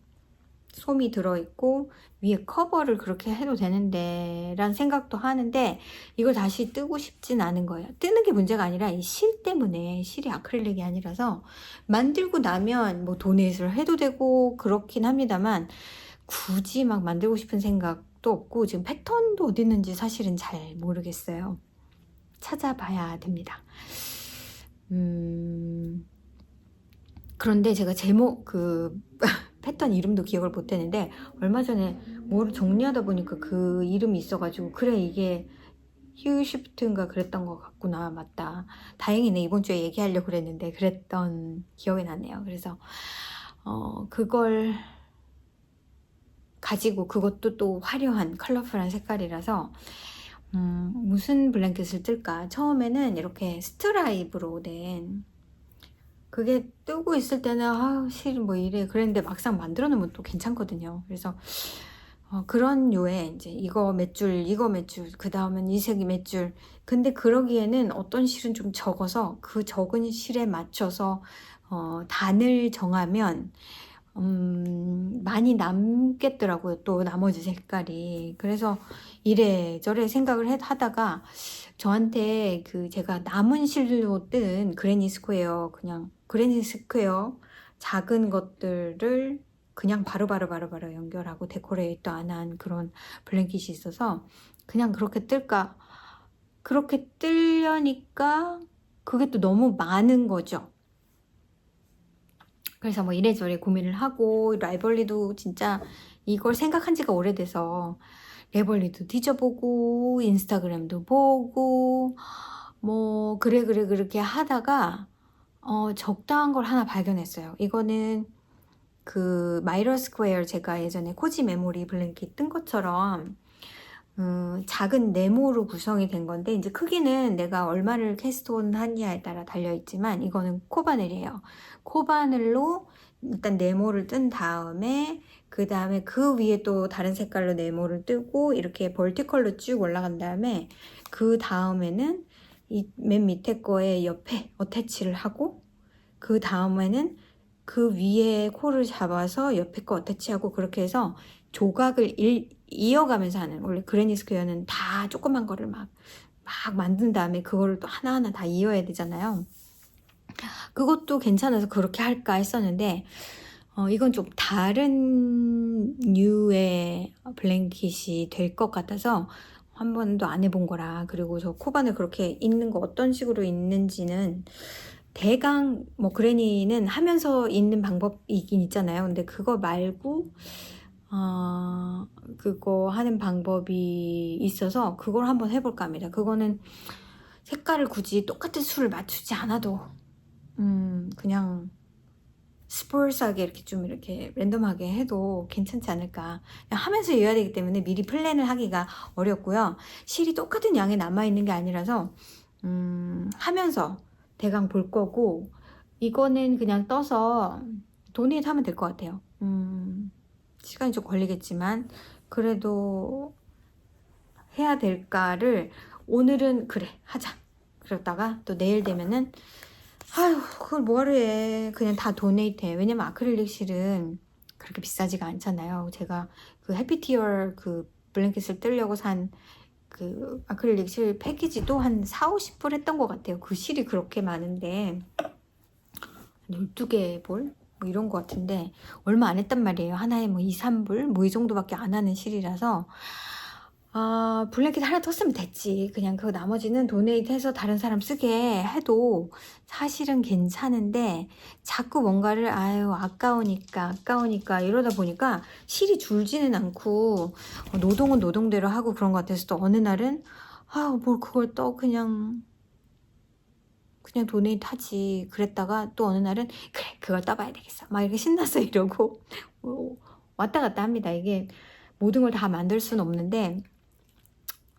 솜이 들어있고 위에 커버를 그렇게 해도 되는데 라는 생각도 하는데 이걸 다시 뜨고 싶진 않은 거예요. 뜨는 게 문제가 아니라 이 실 때문에, 실이 아크릴릭이 아니라서 만들고 나면 뭐 도네이트를 해도 되고 그렇긴 합니다만 굳이 막 만들고 싶은 생각도 없고 지금 패턴도 어디 있는지 사실은 잘 모르겠어요. 찾아봐야 됩니다. 그런데 제가 제목 패턴 이름도 기억을 못 했는데 얼마 전에 뭘 정리하다 보니까 그 이름이 있어가지고 그래 이게 휴시프트인가 그랬던 것 같구나. 맞다. 다행이네. 이번 주에 얘기하려고 그랬는데 그랬던 기억이 나네요. 그래서 그걸 가지고 그것도 또 화려한 컬러풀한 색깔이라서 무슨 블랭켓을 뜰까? 처음에는 이렇게 스트라이브로 된 그게 뜨고 있을 때는 아 실은 뭐 이래 그랬는데 막상 만들어 놓으면 또 괜찮거든요. 그래서 그런 류의 이제 이거 몇 줄 이거 몇 줄 그 다음은 이 색이 몇 줄 근데 그러기에는 어떤 실은 좀 적어서 그 적은 실에 맞춰서 단을 정하면 많이 남겠더라고요. 또 나머지 색깔이. 그래서 이래저래 생각을 하다가 저한테 제가 남은 실로 뜬 그레니 스퀘어 그냥 그레니 스퀘어 작은 것들을 그냥 바로바로 연결하고 데코레이트 안 한 그런 블랭킷이 있어서 그냥 그렇게 뜰까 그렇게 뜨려니까 그게 또 너무 많은 거죠. 그래서 뭐 이래저래 고민을 하고 라이벌리도 진짜 이걸 생각한 지가 오래돼서 라이벌리도 뒤져보고 인스타그램도 보고 뭐 그래 그렇게 하다가 적당한 걸 하나 발견했어요. 이거는 그 마이러 스퀘어 제가 예전에 코지 메모리 블랭킷 뜬 것처럼 작은 네모로 구성이 된 건데 이제 크기는 내가 얼마를 캐스트온 하냐에 따라 달려있지만 이거는 코바늘이에요. 코바늘로 일단 네모를 뜬 다음에 그 다음에 그 위에 또 다른 색깔로 네모를 뜨고 이렇게 벌티컬로 쭉 올라간 다음에 그 다음에는 이 맨 밑에 거에 옆에 어태치를 하고 그 다음에는 그 위에 코를 잡아서 옆에 거 어태치하고 그렇게 해서 조각을 이어가면서 하는 원래 그레니 스퀘어는 다 조그만 거를 막 만든 다음에 그거를 또 하나하나 다 이어야 되잖아요. 그것도 괜찮아서 그렇게 할까 했었는데 이건 좀 다른 류의 블랭킷이 될 것 같아서 한 번도 안 해본 거라 그리고 저 코바늘 그렇게 있는 거 어떤 식으로 있는지는 대강 뭐 그레니는 하면서 있는 방법이긴 있잖아요. 근데 그거 말고 그거 하는 방법이 있어서 그걸 한번 해볼까 합니다. 그거는 색깔을 굳이 똑같은 수를 맞추지 않아도 그냥 스포일스하게 이렇게 좀 이렇게 랜덤하게 해도 괜찮지 않을까. 그냥 하면서 이어야 되기 때문에 미리 플랜을 하기가 어렵고요. 실이 똑같은 양이 남아있는 게 아니라서 하면서 대강 볼 거고 이거는 그냥 떠서 도네이트 하면 될 것 같아요. 시간이 좀 걸리겠지만 그래도 해야 될까를 오늘은 그래 하자 그러다가 또 내일 되면은 아유 그걸 뭐하러 해 그냥 다 도네이트 해. 왜냐면 아크릴릭 실은 그렇게 비싸지가 않잖아요. 제가 그 해피티어 그 블랭켓을 뜨려고 산 그 아크릴릭 실 패키지도 한 40-50불 했던 것 같아요. 그 실이 그렇게 많은데 12개 볼? 뭐 이런 것 같은데 얼마 안 했단 말이에요. 하나에 뭐 2-3불? 뭐 이 정도밖에 안 하는 실이라서 블랭킷 하나 떴으면 됐지. 그냥 그 나머지는 도네이트 해서 다른 사람 쓰게 해도 사실은 괜찮은데 자꾸 뭔가를 아유 아까우니까 이러다 보니까 실이 줄지는 않고 노동은 노동대로 하고 그런 것 같아서 또 어느 날은 뭘 그걸 떠 그냥 도네이트 하지 그랬다가 또 어느 날은 그래 그걸 떠봐야 되겠어 막 이렇게 신나서 이러고 왔다 갔다 합니다. 이게 모든 걸 다 만들 수는 없는데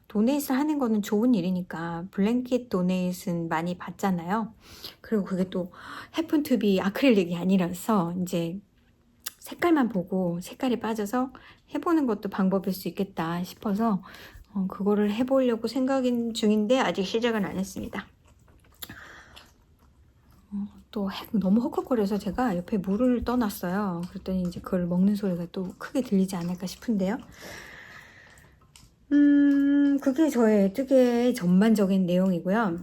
도네이트를 하는 거는 좋은 일이니까 블랭킷 도네이트는 많이 받잖아요. 그리고 그게 또 해픈 투비 아크릴릭이 아니라서 이제 색깔만 보고 색깔이 빠져서 해보는 것도 방법일 수 있겠다 싶어서 그거를 해보려고 생각 중인데 아직 시작은 안 했습니다. 또 너무 헉헉거려서 제가 옆에 물을 떠놨어요. 그랬더니 이제 그걸 먹는 소리가 또 크게 들리지 않을까 싶은데요. 그게 저의 뜨개의 전반적인 내용이고요.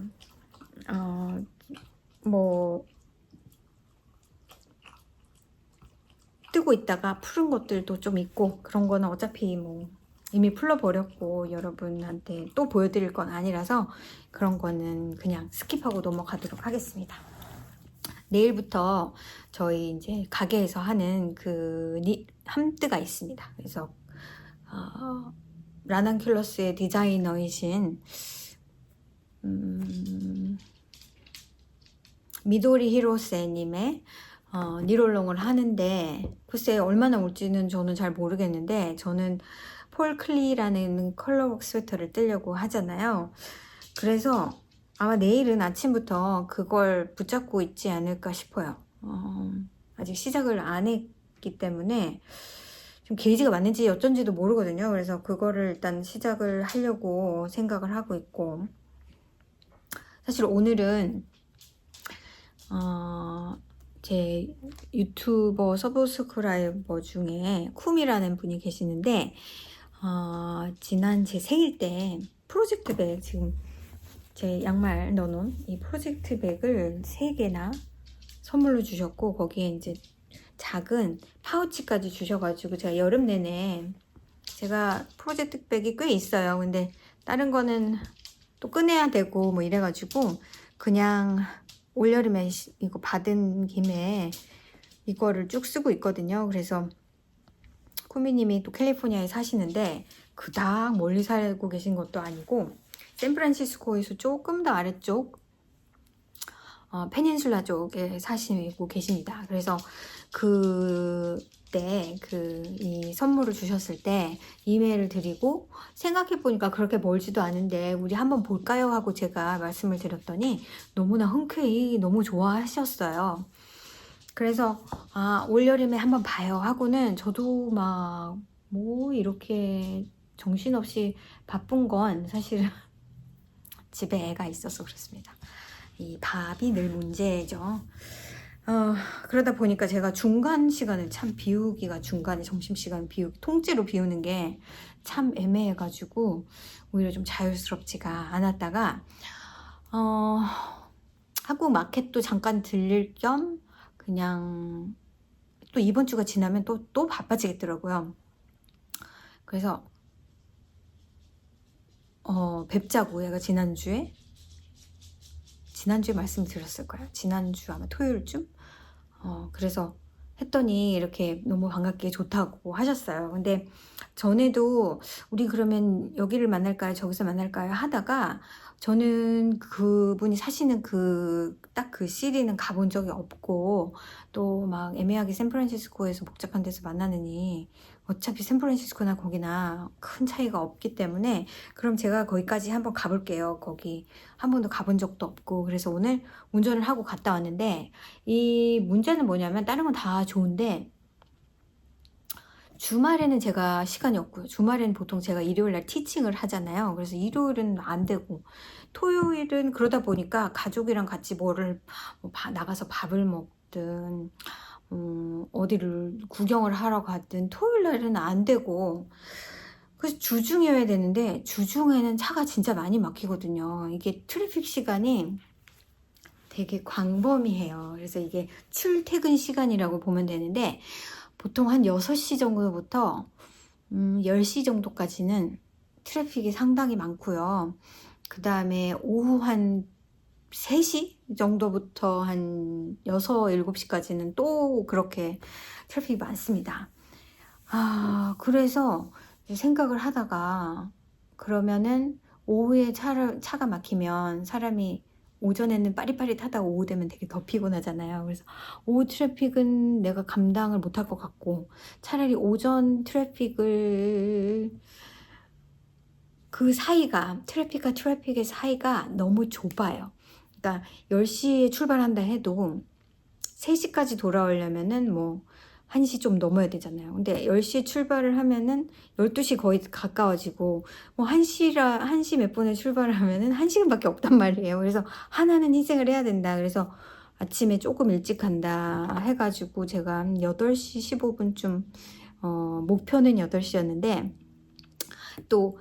뭐 뜨고 있다가 푸른 것들도 좀 있고, 그런 거는 어차피 뭐 이미 풀러버렸고 여러분한테 또 보여드릴 건 아니라서 그런 거는 그냥 스킵하고 넘어가도록 하겠습니다. 내일부터 저희 이제 가게에서 하는 그 함뜨가 있습니다. 그래서 라난큘러스의 디자이너이신 미도리 히로세님의 니롤롱을 하는데, 글쎄 얼마나 올지는 저는 잘 모르겠는데, 저는 폴 클리라는 컬러웍 스웨터를 뜨려고 하잖아요. 그래서 아마 내일은 아침부터 그걸 붙잡고 있지 않을까 싶어요. 아직 시작을 안 했기 때문에 좀 게이지가 맞는지 어쩐지도 모르거든요. 그래서 그거를 일단 시작을 하려고 생각을 하고 있고, 사실 오늘은 제 유튜버 서브스크라이버 중에 쿰이라는 분이 계시는데, 지난 제 생일 때 프로젝트 백, 지금 제 양말 넣어놓은 이 프로젝트 백을 3개나 선물로 주셨고, 거기에 이제 작은 파우치까지 주셔가지고, 제가 여름 내내, 제가 프로젝트 백이 꽤 있어요. 근데 다른 거는 또 꺼내야 되고 뭐 이래가지고 그냥 올여름에 이거 받은 김에 이거를 쭉 쓰고 있거든요. 그래서 쿠미님이 또 캘리포니아에 사시는데 그닥 멀리 살고 계신 것도 아니고, 샌프란시스코에서 조금 더 아래쪽 페닌슐라 쪽에 사시고 계십니다. 그래서 그때 이 선물을 주셨을 때 이메일을 드리고, 생각해보니까 그렇게 멀지도 않은데 우리 한번 볼까요? 하고 제가 말씀을 드렸더니 너무나 흔쾌히 너무 좋아하셨어요. 그래서 올여름에 한번 봐요 하고는, 저도 막 뭐 이렇게 정신없이 바쁜 건 사실은 집에 애가 있어서 그렇습니다. 이 밥이 늘 문제죠. 그러다 보니까 제가 중간 시간을 참 비우기가, 중간에 점심시간 통째로 비우는 게 참 애매해가지고 오히려 좀 자유스럽지가 않았다가 한국 마켓도 잠깐 들릴 겸 그냥 또 이번 주가 지나면 또 바빠지겠더라고요. 그래서 뵙자고 얘가 지난주에 말씀드렸을 거예요. 지난주 아마 토요일쯤? 그래서 했더니 이렇게 너무 반갑게 좋다고 하셨어요. 근데 전에도 우리 그러면 여기를 만날까요? 저기서 만날까요? 하다가, 저는 그분이 사시는 딱 그 시리는 가본 적이 없고, 또 막 애매하게 샌프란시스코에서 복잡한 데서 만나느니 어차피 샌프란시스코나 거기나 큰 차이가 없기 때문에 그럼 제가 거기까지 한번 가볼게요. 거기 한 번도 가본 적도 없고. 그래서 오늘 운전을 하고 갔다 왔는데, 이 문제는 뭐냐면 다른 건 다 좋은데 주말에는 제가 시간이 없고요. 주말에는 보통 제가 일요일날 티칭을 하잖아요. 그래서 일요일은 안 되고, 토요일은 그러다 보니까 가족이랑 같이 나가서 밥을 먹든 어디를 구경을 하러 갔든 토요일날은 안 되고, 그래서 주중이어야 되는데 주중에는 차가 진짜 많이 막히거든요. 이게 트래픽 시간이 되게 광범위해요. 그래서 이게 출퇴근 시간이라고 보면 되는데, 보통 한 6시 정도부터 10시 정도까지는 트래픽이 상당히 많고요. 그 다음에 오후 한 3시 정도부터 한 6, 7시까지는 또 그렇게 트래픽이 많습니다. 그래서 생각을 하다가, 그러면은 오후에 차가 막히면 사람이 오전에는 빠릿빠릿하다가 오후 되면 되게 더 피곤하잖아요. 그래서 오후 트래픽은 내가 감당을 못할 것 같고, 차라리 오전 트래픽을, 그 사이가, 트래픽과 트래픽의 사이가 너무 좁아요. 그러니까 10시에 출발한다 해도 3시까지 돌아오려면은 뭐 1시 좀 넘어야 되잖아요. 근데 10시에 출발을 하면은 12시 거의 가까워지고, 뭐 1시 몇 분에 출발을 하면은 1시간밖에 없단 말이에요. 그래서 하나는 희생을 해야 된다. 그래서 아침에 조금 일찍 간다 해가지고 제가 한 8시 15분쯤 목표는 8시였는데 또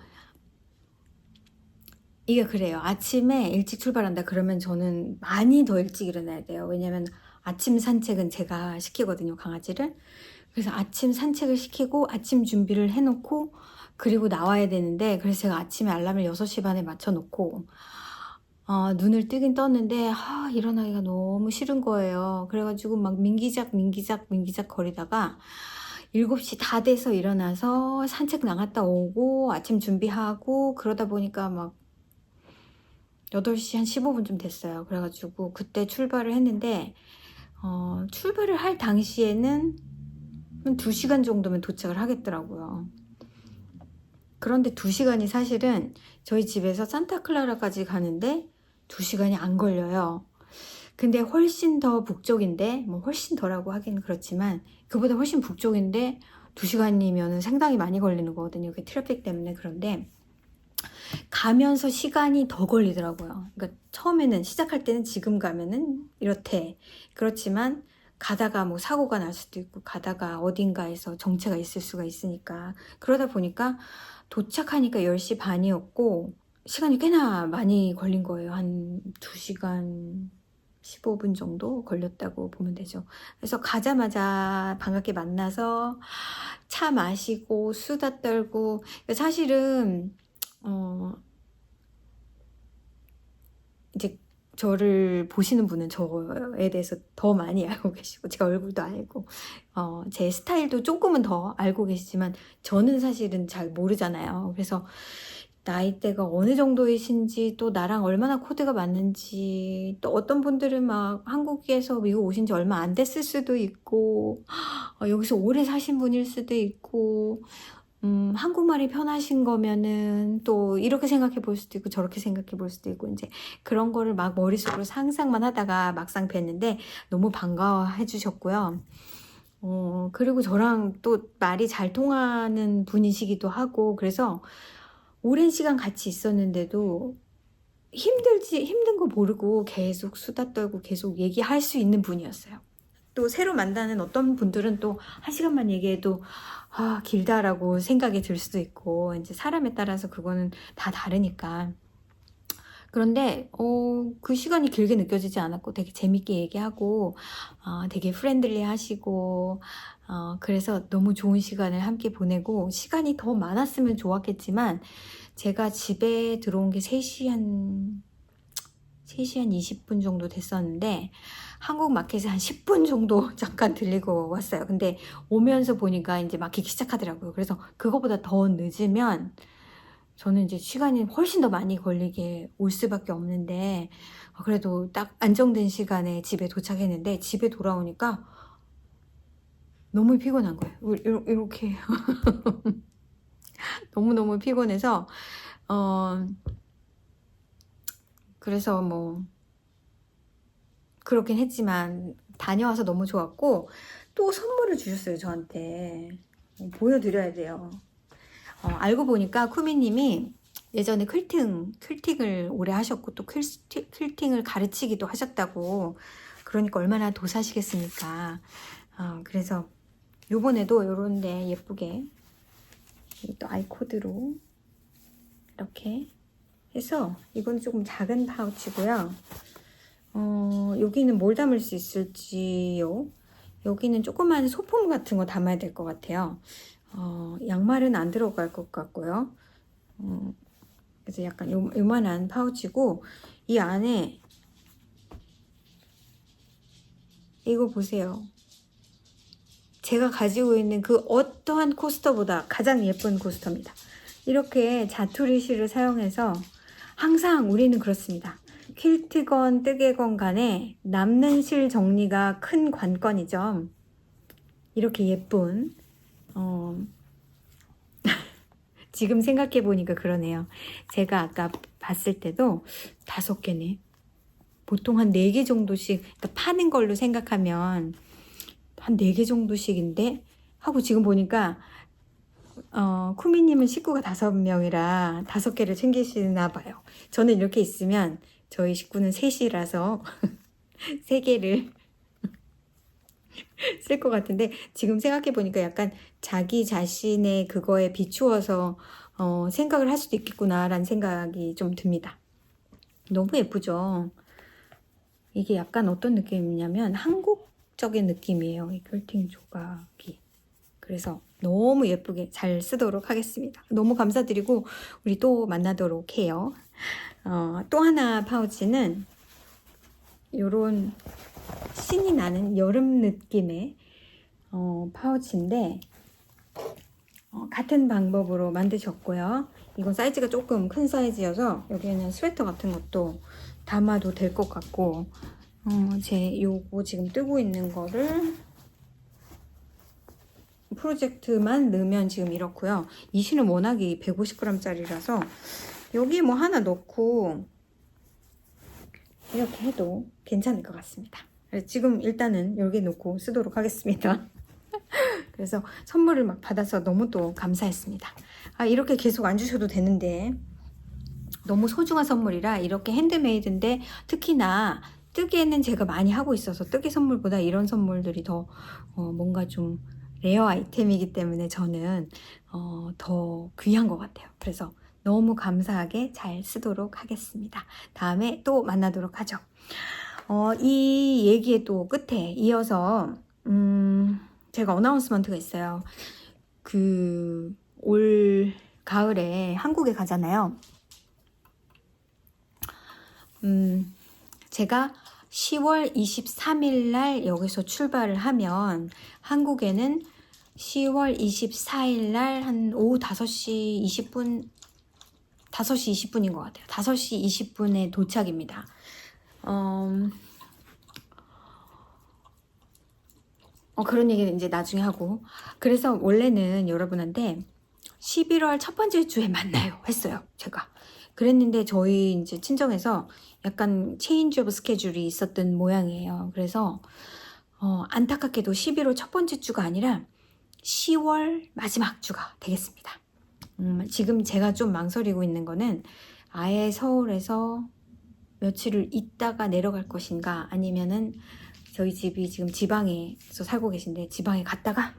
이게 그래요. 아침에 일찍 출발한다 그러면 저는 많이 더 일찍 일어나야 돼요. 왜냐면 아침 산책은 제가 시키거든요, 강아지를. 그래서 아침 산책을 시키고 아침 준비를 해놓고 그리고 나와야 되는데, 그래서 제가 아침에 알람을 6시 반에 맞춰놓고 눈을 뜨긴 떴는데 일어나기가 너무 싫은 거예요. 그래가지고 막 민기작 거리다가 7시 다 돼서 일어나서 산책 나갔다 오고 아침 준비하고 그러다 보니까 막 8시 한 15분쯤 됐어요. 그래가지고 그때 출발을 했는데 출발을 할 당시에는 한 2시간 정도면 도착을 하겠더라고요. 그런데 2시간이 사실은 저희 집에서 산타클라라까지 가는데 2시간이 안 걸려요. 근데 훨씬 더 북쪽인데, 뭐 훨씬 더라고 하긴 그렇지만 그보다 훨씬 북쪽인데 2시간이면 상당히 많이 걸리는 거거든요. 그 트래픽 때문에. 그런데 가면서 시간이 더 걸리더라고요. 그러니까 처음에는 시작할 때는 지금 가면은 이렇대. 그렇지만 가다가 뭐 사고가 날 수도 있고 가다가 어딘가에서 정체가 있을 수가 있으니까, 그러다 보니까 도착하니까 10시 반이었고 시간이 꽤나 많이 걸린 거예요. 한 2시간 15분 정도 걸렸다고 보면 되죠. 그래서 가자마자 반갑게 만나서 차 마시고 수다 떨고, 사실은 이제 저를 보시는 분은 저에 대해서 더 많이 알고 계시고 제 얼굴도 알고 제 스타일도 조금은 더 알고 계시지만 저는 사실은 잘 모르잖아요. 그래서 나이대가 어느 정도이신지, 또 나랑 얼마나 코드가 맞는지, 또 어떤 분들은 막 한국에서 미국 오신 지 얼마 안 됐을 수도 있고 여기서 오래 사신 분일 수도 있고 한국말이 편하신 거면은 또 이렇게 생각해 볼 수도 있고 저렇게 생각해 볼 수도 있고, 이제 그런 거를 막 머릿속으로 상상만 하다가 막상 뵀는데 너무 반가워해 주셨고요. 그리고 저랑 또 말이 잘 통하는 분이시기도 하고, 그래서 오랜 시간 같이 있었는데도 힘든 거 모르고 계속 수다 떨고 계속 얘기할 수 있는 분이었어요. 또 새로 만나는 어떤 분들은 또 1시간만 얘기해도 길다라고 생각이 들 수도 있고, 이제 사람에 따라서 그거는 다 다르니까. 그런데 그 시간이 길게 느껴지지 않았고 되게 재밌게 얘기하고 되게 프렌들리 하시고 그래서 너무 좋은 시간을 함께 보내고, 시간이 더 많았으면 좋았겠지만 제가 집에 들어온 게 3시 한 20분 정도 됐었는데 한국 마켓에 한 10분 정도 잠깐 들리고 왔어요. 근데 오면서 보니까 이제 막히기 시작하더라고요. 그래서 그거보다 더 늦으면 저는 이제 시간이 훨씬 더 많이 걸리게 올 수밖에 없는데, 그래도 딱 안정된 시간에 집에 도착했는데 집에 돌아오니까 너무 피곤한 거예요. 이렇게 너무너무 피곤해서 그래서 뭐 그렇긴 했지만 다녀와서 너무 좋았고, 또 선물을 주셨어요 저한테. 보여드려야 돼요. 알고 보니까 쿠미님이 예전에 퀼팅을 오래 하셨고 또 퀼팅을 가르치기도 하셨다고. 그러니까 얼마나 도사시겠습니까. 그래서 요번에도 요런데 예쁘게 또 아이코드로 이렇게 해서, 이건 조금 작은 파우치고요. 여기는 뭘 담을 수 있을지요. 여기는 조그만 소품 같은 거 담아야 될 것 같아요. 양말은 안 들어갈 것 같고요. 그래서 약간 요만한 파우치고, 이 안에 이거 보세요. 제가 가지고 있는 그 어떠한 코스터보다 가장 예쁜 코스터입니다. 이렇게 자투리 실을 사용해서, 항상 우리는 그렇습니다. 퀼트건 뜨개건 간에 남는 실 정리가 큰 관건이죠. 이렇게 예쁜 지금 생각해 보니까 그러네요. 제가 아까 봤을 때도 5개네. 보통 한 4개 정도씩, 그러니까 파는 걸로 생각하면 한 4개 정도씩인데 하고, 지금 보니까 쿠미님은 식구가 5명이라 5개를 챙기시나 봐요. 저는 이렇게 있으면 저희 식구는 3이라서 3개를 쓸 것 같은데 지금 생각해 보니까 약간 자기 자신의 그거에 비추어서 생각을 할 수도 있겠구나라는 생각이 좀 듭니다. 너무 예쁘죠? 이게 약간 어떤 느낌이냐면 한국적인 느낌이에요. 이 퀄팅 조각이. 그래서 너무 예쁘게 잘 쓰도록 하겠습니다. 너무 감사드리고 우리 또 만나도록 해요. 또 하나 파우치는 요런 신이 나는 여름 느낌의 파우치인데 같은 방법으로 만드셨고요. 이건 사이즈가 조금 큰 사이즈여서 여기에는 스웨터 같은 것도 담아도 될 것 같고 제 요거 지금 뜨고 있는 거를 프로젝트만 넣으면 지금 이렇고요. 이 실은 워낙에 150g 짜리라서 여기 뭐 하나 넣고 이렇게 해도 괜찮을 것 같습니다. 지금 일단은 여기 놓고 쓰도록 하겠습니다. 그래서 선물을 막 받아서 너무 또 감사했습니다. 이렇게 계속 안 주셔도 되는데 너무 소중한 선물이라 이렇게 핸드메이드인데 특히나 뜨개는 제가 많이 하고 있어서 뜨개 선물보다 이런 선물들이 더 뭔가 좀 레어 아이템이기 때문에 저는 더 귀한 것 같아요. 그래서 너무 감사하게 잘 쓰도록 하겠습니다. 다음에 또 만나도록 하죠. 이 얘기의 또 끝에 이어서 제가 어나운스먼트가 있어요. 올 가을에 한국에 가잖아요. 제가 10월 23일 날 여기서 출발을 하면 한국에는 10월 24일 날 한 오후 5시 20분 5시 20분인 것 같아요. 5시 20분에 도착입니다. 그런 얘기는 이제 나중에 하고. 그래서 원래는 여러분한테 11월 첫 번째 주에 만나요 했어요. 제가. 그랬는데 저희 이제 친정에서 약간 체인지 오브 스케줄이 있었던 모양이에요. 그래서 안타깝게도 11월 첫 번째 주가 아니라 10월 마지막 주가 되겠습니다. 지금 제가 좀 망설이고 있는 거는 아예 서울에서 며칠을 있다가 내려갈 것인가 아니면은 저희 집이 지금 지방에서 살고 계신데 지방에 갔다가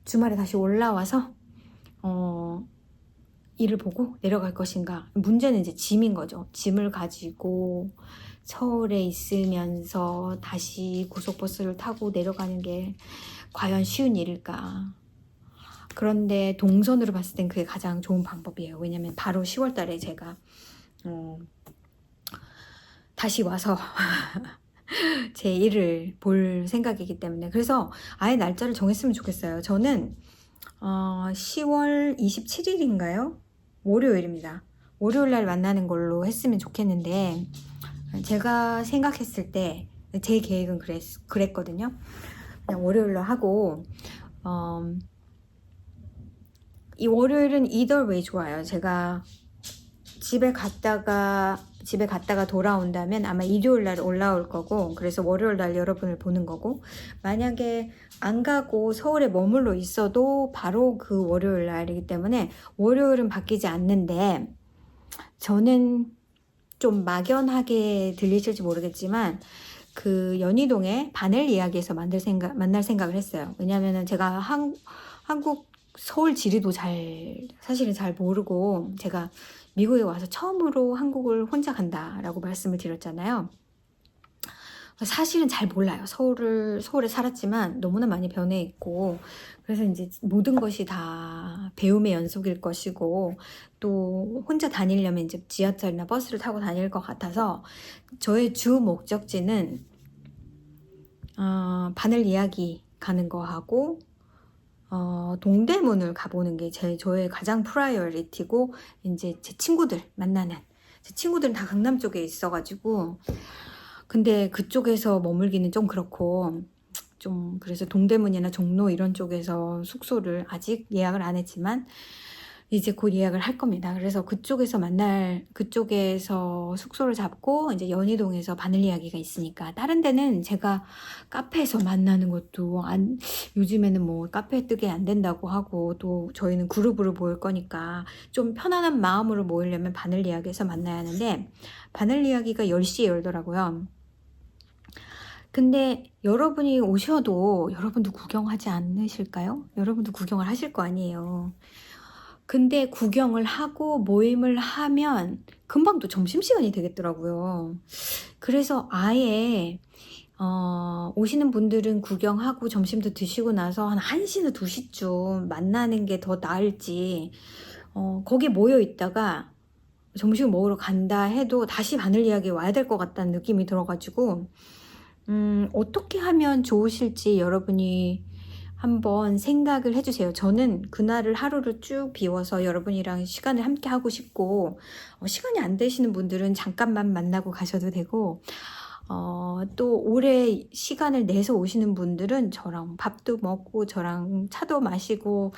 주말에 다시 올라와서 일을 보고 내려갈 것인가. 문제는 이제 짐인 거죠. 짐을 가지고 서울에 있으면서 다시 고속버스를 타고 내려가는 게 과연 쉬운 일일까. 그런데 동선으로 봤을 땐 그게 가장 좋은 방법이에요. 왜냐면 바로 10월 달에 제가 다시 와서 제 일을 볼 생각이기 때문에. 그래서 아예 날짜를 정했으면 좋겠어요. 저는 10월 27일인가요? 월요일입니다. 월요일 날 만나는 걸로 했으면 좋겠는데 제가 생각했을 때 제 계획은 그랬거든요. 그냥 월요일로 하고 이 월요일은 either way 좋아요. 제가 집에 갔다가 돌아온다면 아마 일요일 날 올라올 거고, 그래서 월요일 날 여러분을 보는 거고, 만약에 안 가고 서울에 머물러 있어도 바로 그 월요일 날이기 때문에 월요일은 바뀌지 않는데, 저는 좀 막연하게 들리실지 모르겠지만 그 연희동에 바넬 이야기에서 만날 생각을 했어요. 왜냐면은 제가 한국 서울 지리도 사실은 잘 모르고 제가 미국에 와서 처음으로 한국을 혼자 간다라고 말씀을 드렸잖아요. 사실은 잘 몰라요. 서울에 살았지만 너무나 많이 변해 있고, 그래서 이제 모든 것이 다 배움의 연속일 것이고, 또 혼자 다니려면 이제 지하철이나 버스를 타고 다닐 것 같아서 저의 주 목적지는 바늘 이야기 가는 거 하고 동대문을 가보는 게 저의 가장 프라이어리티고, 이제 제 친구들 만나는, 제 친구들은 다 강남 쪽에 있어가지고 근데 그쪽에서 머물기는 좀 그렇고, 좀 그래서 동대문이나 종로 이런 쪽에서 숙소를 아직 예약을 안 했지만 이제 곧 예약을 할 겁니다. 그래서 그쪽에서 숙소를 잡고 이제 연희동에서 바늘 이야기가 있으니까, 다른 데는 제가 카페에서 만나는 것도 요즘에는 뭐 카페 뜨게 안 된다고 하고, 또 저희는 그룹으로 모일 거니까 좀 편안한 마음으로 모이려면 바늘 이야기에서 만나야 하는데, 바늘 이야기가 10시에 열더라고요. 근데 여러분이 오셔도 여러분도 구경하지 않으실까요? 여러분도 구경을 하실 거 아니에요. 근데 구경을 하고 모임을 하면 금방 또 점심시간이 되겠더라고요. 그래서 아예 오시는 분들은 구경하고 점심도 드시고 나서 한 1시나 2시쯤 만나는 게 더 나을지, 거기 모여 있다가 점심을 먹으러 간다 해도 다시 바늘 이야기에 와야 될 것 같다는 느낌이 들어가지고, 어떻게 하면 좋으실지 여러분이 한번 생각을 해주세요. 저는 그날을 하루를 쭉 비워서 여러분이랑 시간을 함께 하고 싶고, 시간이 안 되시는 분들은 잠깐만 만나고 가셔도 되고, 또 오래 시간을 내서 오시는 분들은 저랑 밥도 먹고 저랑 차도 마시고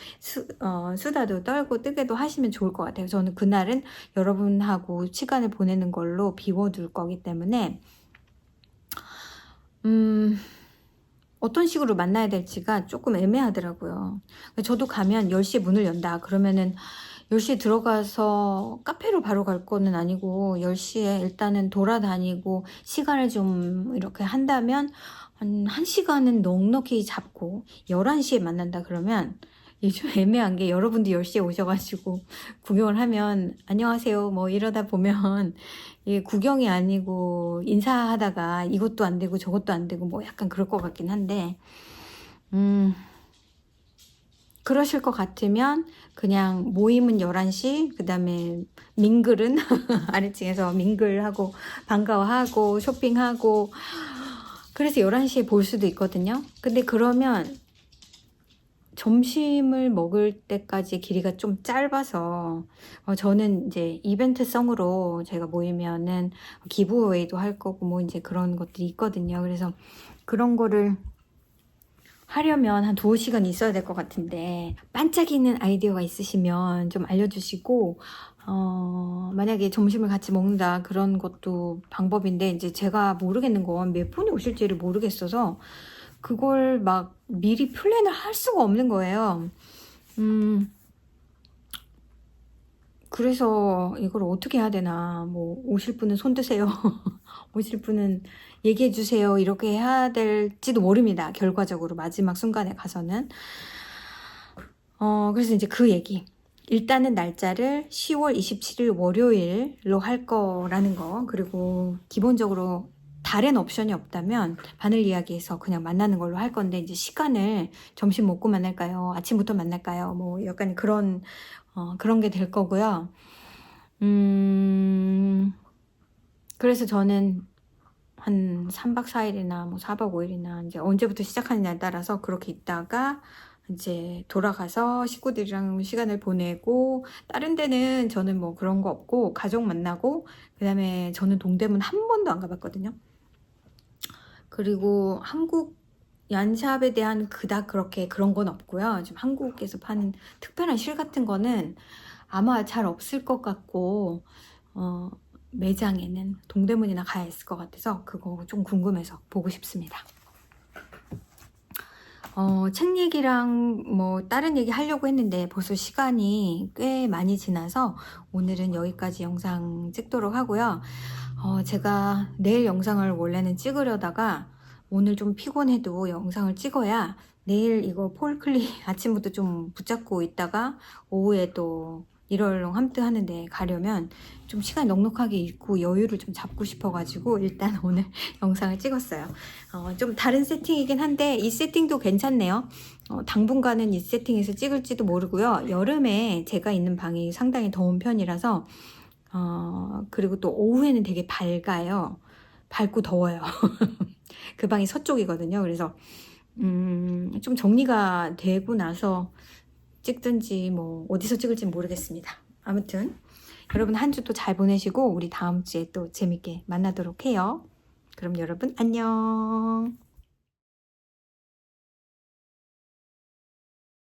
수다도 떨고 뜨개도 하시면 좋을 것 같아요. 저는 그날은 여러분하고 시간을 보내는 걸로 비워둘 거기 때문에 어떤 식으로 만나야 될지가 조금 애매하더라고요. 저도 가면 10시에 문을 연다 그러면은 10시에 들어가서 카페로 바로 갈 거는 아니고 10시에 일단은 돌아다니고 시간을 좀 이렇게 한다면 한 1시간은 넉넉히 잡고 11시에 만난다 그러면 이게 좀 애매한 게, 여러분도 10시에 오셔가지고 구경을 하면 안녕하세요 뭐 이러다 보면 이게 구경이 아니고 인사하다가 이것도 안 되고 저것도 안 되고 뭐 약간 그럴 것 같긴 한데, 그러실 것 같으면 그냥 모임은 11시, 그 다음에 민글은 아래층에서 민글하고 반가워하고 쇼핑하고, 그래서 11시에 볼 수도 있거든요. 근데 그러면 점심을 먹을 때까지 길이가 좀 짧아서, 저는 이제 이벤트성으로 제가 모이면은 기브어웨이도 할 거고 뭐 이제 그런 것들이 있거든요. 그래서 그런 거를 하려면 한 2시간 있어야 될 것 같은데, 반짝이는 아이디어가 있으시면 좀 알려주시고, 만약에 점심을 같이 먹는다 그런 것도 방법인데, 이제 제가 모르겠는 건 몇 분이 오실지를 모르겠어서 그걸 막 미리 플랜을 할 수가 없는 거예요. 그래서 이걸 어떻게 해야 되나, 뭐 오실 분은 손 드세요 오실 분은 얘기해 주세요 이렇게 해야 될지도 모릅니다. 결과적으로 마지막 순간에 가서는. 그래서 이제 그 얘기, 일단은 날짜를 10월 27일 월요일로 할 거라는 거, 그리고 기본적으로 다른 옵션이 없다면 바늘 이야기에서 그냥 만나는 걸로 할 건데, 이제 시간을 점심 먹고 만날까요? 아침부터 만날까요? 뭐 약간 그런 게 될 거고요. 그래서 저는 한 3박 4일이나 뭐 4박 5일이나 이제 언제부터 시작하느냐에 따라서 그렇게 있다가 이제 돌아가서 식구들이랑 시간을 보내고, 다른 데는 저는 뭐 그런 거 없고 가족 만나고, 그 다음에 저는 동대문 한 번도 안 가봤거든요. 그리고 한국 얀샵에 대한 그닥 그렇게 그런 건 없고요. 지금 한국에서 파는 특별한 실 같은 거는 아마 잘 없을 것 같고, 매장에는 동대문이나 가야 있을 것 같아서 그거 좀 궁금해서 보고 싶습니다. 책 얘기랑 뭐 다른 얘기 하려고 했는데 벌써 시간이 꽤 많이 지나서 오늘은 여기까지 영상 찍도록 하고요. 제가 내일 영상을 원래는 찍으려다가 오늘 좀 피곤해도 영상을 찍어야 내일 이거 폴클리 아침부터 좀 붙잡고 있다가 오후에 또 일월롱 함트 하는데 가려면 좀 시간이 넉넉하게 있고 여유를 좀 잡고 싶어가지고 일단 오늘 영상을 찍었어요. 좀 다른 세팅이긴 한데 이 세팅도 괜찮네요. 당분간은 이 세팅에서 찍을지도 모르고요. 여름에 제가 있는 방이 상당히 더운 편이라서, 그리고 또 오후에는 되게 밝아요. 밝고 더워요. 그 방이 서쪽이거든요. 그래서 좀 정리가 되고 나서 찍든지 뭐 어디서 찍을지 모르겠습니다. 아무튼 여러분 한 주 또 잘 보내시고 우리 다음 주에 또 재밌게 만나도록 해요. 그럼 여러분 안녕.